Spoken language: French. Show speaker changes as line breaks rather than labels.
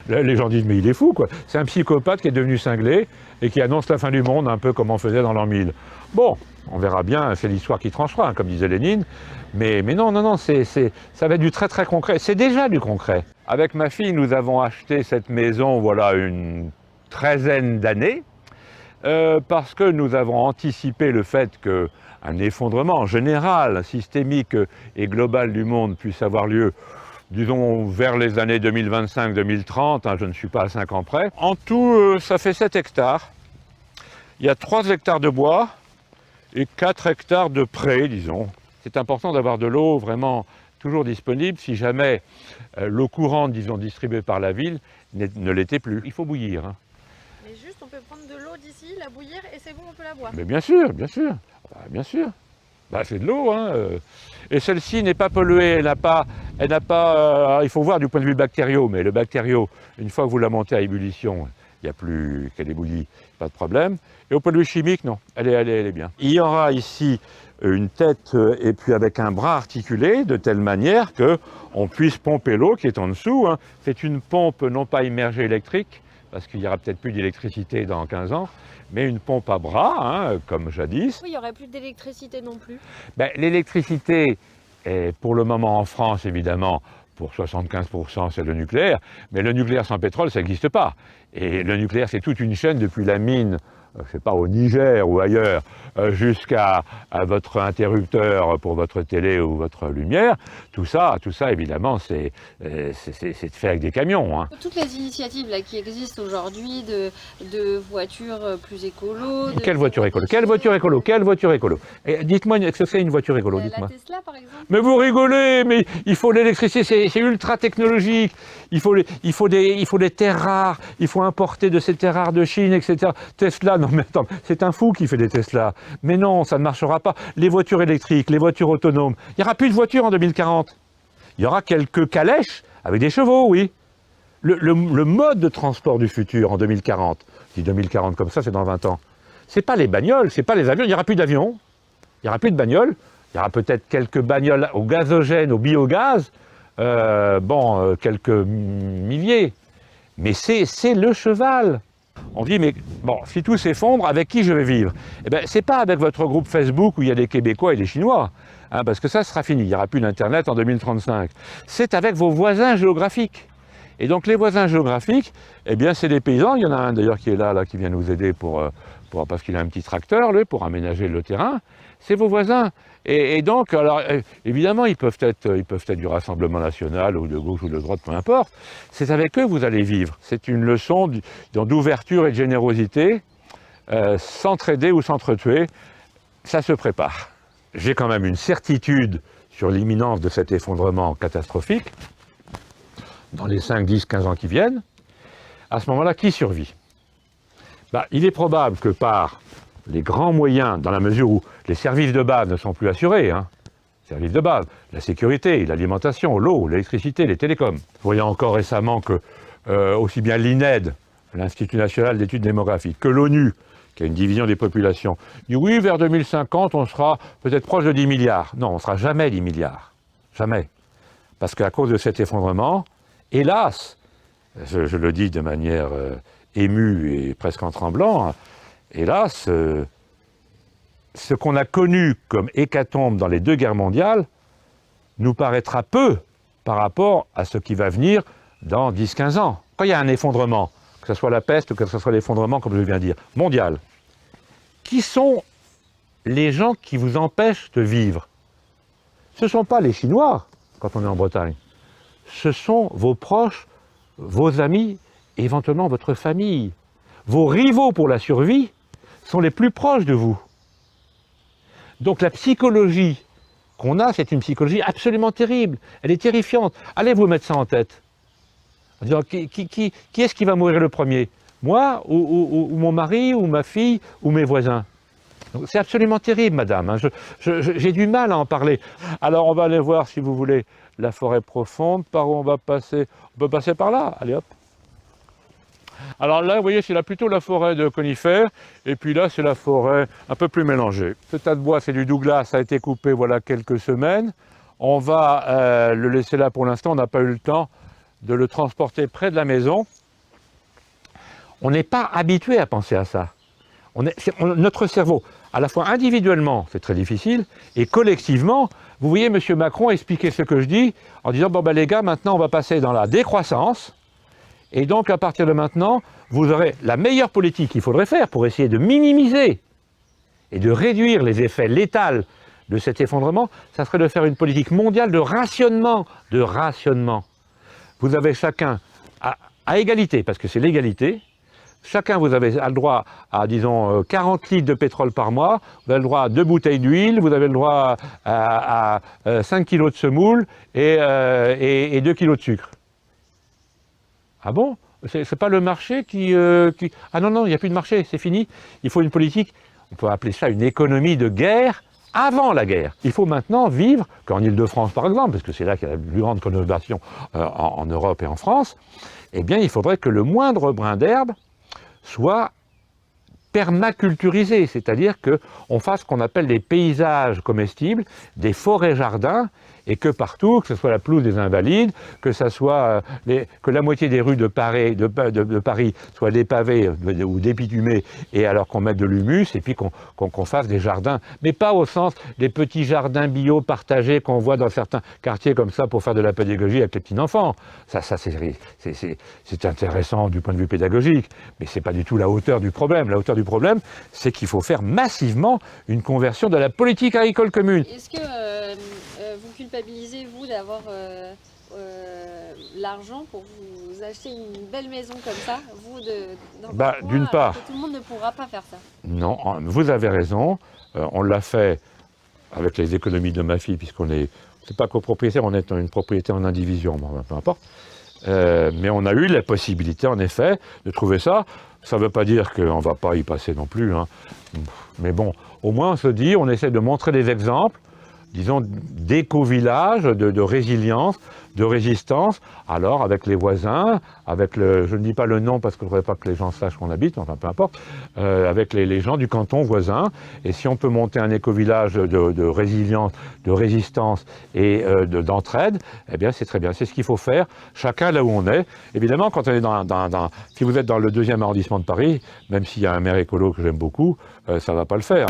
Les gens disent, mais il est fou, quoi. C'est un psychopathe qui est devenu cinglé et qui annonce la fin du monde, un peu comme on faisait dans l'an 1000. Bon, on verra bien, c'est l'histoire qui tranchera, hein, comme disait Lénine. Mais non, ça va être du très très concret. C'est déjà du concret. Avec ma fille, nous avons acheté cette maison, voilà, une treizaine d'années, parce que nous avons anticipé le fait qu'un effondrement général, systémique et global du monde puisse avoir lieu, disons, vers les années 2025-2030, hein, je ne suis pas à 5 ans près. En tout, ça fait 7 hectares. Il y a 3 hectares de bois et 4 hectares de prés, disons. C'est important d'avoir de l'eau vraiment toujours disponible si jamais l'eau courante, disons, distribuée par la ville, ne l'était plus. Il faut bouillir. Hein.
Mais juste, on peut prendre de l'eau d'ici, la bouillir et c'est bon, on peut la boire.
Mais bien sûr, bien sûr. Bien sûr. Bah, c'est de l'eau, hein. Et celle-ci n'est pas polluée, il faut voir du point de vue bactériaux, mais le bactériau, une fois que vous la montez à ébullition, il n'y a plus qu'elle éboulit, pas de problème. Et au point de vue chimique, non, elle est bien. Il y aura ici une tête et puis avec un bras articulé, de telle manière qu'on puisse pomper l'eau qui est en dessous. Hein. C'est une pompe non pas immergée électrique, parce qu'il n'y aura peut-être plus d'électricité dans 15 ans, mais une pompe à bras, hein, comme jadis.
Oui, il n'y aurait plus d'électricité non plus.
Ben, l'électricité, pour le moment en France, évidemment, pour 75%, c'est le nucléaire, mais le nucléaire sans pétrole, ça n'existe pas. Et le nucléaire, c'est toute une chaîne depuis la mine, je ne sais pas, au Niger ou ailleurs, jusqu'à votre interrupteur pour votre télé ou votre lumière. Tout ça évidemment, c'est fait avec des camions. Hein.
Toutes les initiatives là, qui existent aujourd'hui de voitures plus écolo...
Quelle voiture écolo? Quelle voiture écolo? Quelle voiture écolo? Dites-moi ce que c'est une voiture écolo, dites-moi.
La Tesla, par exemple.
Mais vous rigolez, mais il faut l'électricité, c'est ultra technologique. Il faut des terres rares, il faut importer de ces terres rares de Chine, etc. Tesla, non mais attends, c'est un fou qui fait des Tesla. Mais non, ça ne marchera pas. Les voitures électriques, les voitures autonomes, il n'y aura plus de voitures en 2040. Il y aura quelques calèches avec des chevaux, oui. Le mode de transport du futur en 2040, je dis 2040 comme ça, c'est dans 20 ans. C'est pas les bagnoles, c'est pas les avions, il n'y aura plus d'avions, il n'y aura plus de bagnoles, il y aura peut-être quelques bagnoles au gazogène, au biogaz, quelques milliers. Mais c'est le cheval. On dit, mais bon, si tout s'effondre, avec qui je vais vivre? Eh bien, c'est pas avec votre groupe Facebook où il y a des Québécois et des Chinois, hein, parce que ça sera fini, il n'y aura plus d'Internet en 2035. C'est avec vos voisins géographiques. Et donc les voisins géographiques, eh bien, c'est des paysans. Il y en a un d'ailleurs qui est là, qui vient nous aider parce qu'il a un petit tracteur, lui, pour aménager le terrain. C'est vos voisins. Et donc, alors, évidemment, ils peuvent être du Rassemblement national ou de gauche ou de droite, peu importe. C'est avec eux que vous allez vivre. C'est une leçon d'ouverture et de générosité. S'entraider ou s'entretuer, ça se prépare. J'ai quand même une certitude sur l'imminence de cet effondrement catastrophique dans les 5, 10, 15 ans qui viennent. À ce moment-là, qui survit? Il est probable que par les grands moyens, dans la mesure où les services de base ne sont plus assurés, hein, services de base, la sécurité, l'alimentation, l'eau, l'électricité, les télécoms. Vous voyez encore récemment que aussi bien l'INED, l'Institut national d'études démographiques, que l'ONU, qui a une division des populations, dit oui, vers 2050, on sera peut-être proche de 10 milliards. Non, on ne sera jamais 10 milliards. Jamais. Parce qu'à cause de cet effondrement, hélas, je le dis de manière émue et presque en tremblant, hélas, ce qu'on a connu comme hécatombe dans les 2 guerres mondiales nous paraîtra peu par rapport à ce qui va venir dans 10-15 ans. Quand il y a un effondrement, que ce soit la peste ou que ce soit l'effondrement, comme je viens de dire, mondial, qui sont les gens qui vous empêchent de vivre? Ce ne sont pas les Chinois, quand on est en Bretagne. Ce sont vos proches, vos amis, éventuellement votre famille. Vos rivaux pour la survie sont les plus proches de vous. Donc la psychologie qu'on a, c'est une psychologie absolument terrible. Elle est terrifiante. Allez vous mettre ça en tête. En disant, qui est-ce qui va mourir le premier? Moi ou mon mari ou ma fille ou mes voisins? C'est absolument terrible, madame. Hein. J'ai du mal à en parler. Alors on va aller voir, si vous voulez, la forêt profonde. Par où on va passer? On peut passer par là. Allez hop. Alors là, vous voyez, c'est plutôt la forêt de conifères, et puis là, c'est la forêt un peu plus mélangée. Ce tas de bois, c'est du Douglas, ça a été coupé voilà quelques semaines. On va le laisser là pour l'instant, on n'a pas eu le temps de le transporter près de la maison, on n'est pas habitué à penser à ça. Notre cerveau, à la fois individuellement, c'est très difficile, et collectivement, vous voyez M. Macron expliquer ce que je dis en disant « Bon ben les gars, maintenant on va passer dans la décroissance, et donc à partir de maintenant, vous aurez la meilleure politique qu'il faudrait faire pour essayer de minimiser et de réduire les effets létals de cet effondrement, ça serait de faire une politique mondiale de rationnement. Vous avez chacun, à égalité, parce que c'est l'égalité, chacun vous avez le droit à, disons, 40 litres de pétrole par mois, vous avez le droit à 2 bouteilles d'huile, vous avez le droit à 5 kilos de semoule et 2 kilos de sucre. Ah bon? C'est pas le marché qui... Ah non, il n'y a plus de marché, c'est fini. Il faut une politique, on peut appeler ça une économie de guerre, avant la guerre. Il faut maintenant vivre, qu'en Île-de-France par exemple, parce que c'est là qu'il y a la plus grande consommation en Europe et en France, eh bien il faudrait que le moindre brin d'herbe soit permaculturisé, c'est-à-dire qu'on fasse ce qu'on appelle des paysages comestibles, des forêts-jardins, et que partout, que ce soit la pelouse des Invalides, que ça soit que la moitié des rues de Paris soient dépavées ou débitumées, et alors qu'on mette de l'humus, et puis qu'on fasse des jardins, mais pas au sens des petits jardins bio partagés qu'on voit dans certains quartiers comme ça pour faire de la pédagogie avec les petits-enfants. Ça c'est intéressant du point de vue pédagogique, mais c'est pas du tout la hauteur du problème. La hauteur du problème, c'est qu'il faut faire massivement une conversion de la politique agricole commune.
Est-ce que vous culpabilisez, vous, d'avoir l'argent pour vous acheter une belle maison comme ça, vous,
d'une part,
tout le monde ne pourra pas faire ça?
Non, vous avez raison. On l'a fait avec les économies de ma fille, puisqu'on est, c'est pas copropriétaire, on est une propriété en indivision, peu importe. Mais on a eu la possibilité, en effet, de trouver ça. Ça ne veut pas dire qu'on ne va pas y passer non plus, hein. Mais bon, au moins on se dit, on essaie de montrer des exemples, disons, d'éco-village, de résilience, de résistance, alors avec les voisins, avec je ne dis pas le nom parce que je ne voudrais pas que les gens sachent qu'on habite, enfin peu importe, avec les gens du canton voisin, et si on peut monter un éco-village de résilience, de résistance et d'entraide, eh bien c'est très bien, c'est ce qu'il faut faire, chacun là où on est. Évidemment, quand on est si vous êtes dans le 2e arrondissement de Paris, même s'il y a un maire écolo que j'aime beaucoup, ça ne va pas le faire.